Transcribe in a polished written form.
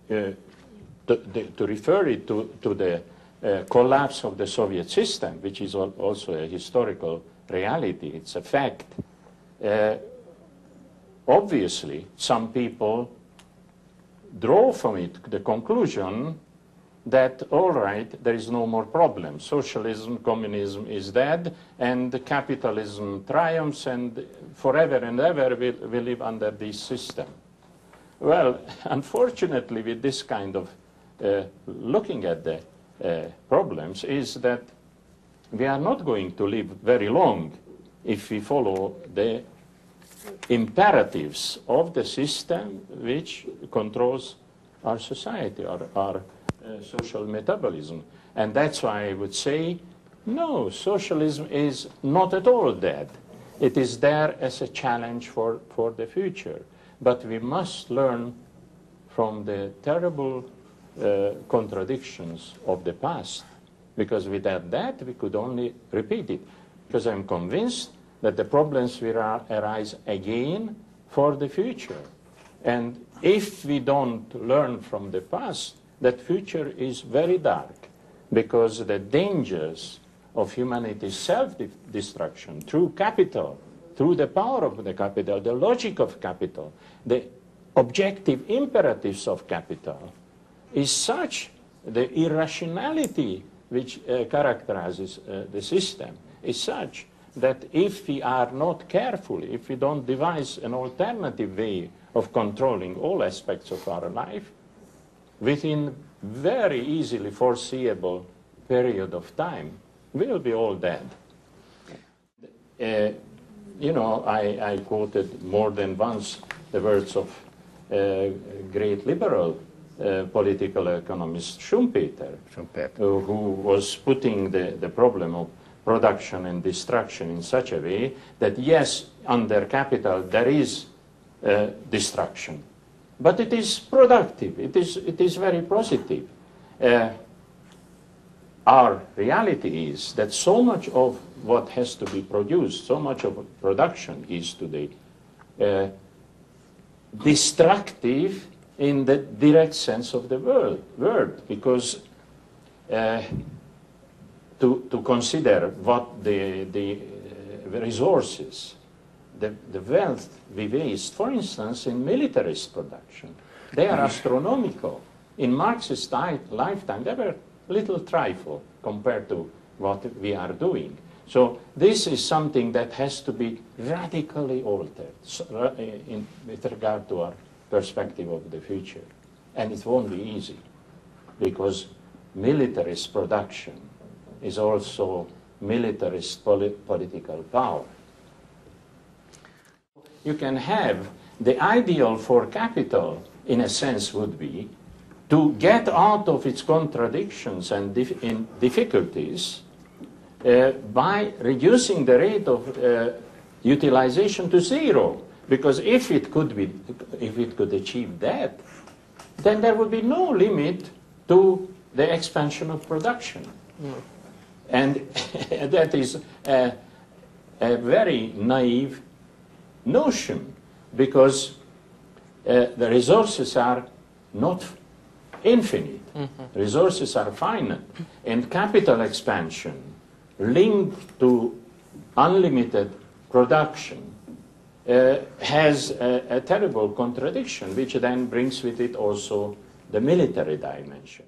to refer it to the collapse of the Soviet system, which is also a historical reality, it's a fact. Obviously, some people draw from it the conclusion that, all right, there is no more problem. Socialism, communism is dead, and capitalism triumphs, and forever and ever we live under this system. Well, unfortunately, with this kind of looking at the problems, is that we are not going to live very long if we follow the imperatives of the system which controls our society, our social metabolism. And that's why I would say, no, socialism is not at all dead. It is there as a challenge for the future. But we must learn from the terrible contradictions of the past, because without that we could only repeat it. Because I'm convinced that the problems will arise again for the future. And if we don't learn from the past, that future is very dark, because the dangers of humanity's self-destruction through capital, through the power of the capital, the logic of capital, the objective imperatives of capital, is such, the irrationality which characterizes the system is such that if we are not careful, if we don't devise an alternative way of controlling all aspects of our life, within very easily foreseeable period of time, we'll be all dead. You know, I quoted more than once the words of great liberal political economist Schumpeter, who was putting the problem of production and destruction in such a way that, yes, under capital there is destruction, but it is productive, it is very positive. Our reality is that so much of what has to be produced, so much of production is today destructive in the direct sense of the word, because to consider what the resources, the wealth we waste, for instance, in militarist production, they are astronomical. In Marxist lifetime, they were little trifle compared to what we are doing. So this is something that has to be radically altered with regard to our perspective of the future. And it won't be easy, because militarist production is also militarist political power. You can have the ideal for capital, in a sense, would be to get out of its contradictions and difficulties by reducing the rate of utilization to zero. Because if it could achieve that, then there would be no limit to the expansion of production. And that is a very naive notion, because the resources are not infinite. Resources are finite. And capital expansion linked to unlimited production has a terrible contradiction, which then brings with it also the military dimension.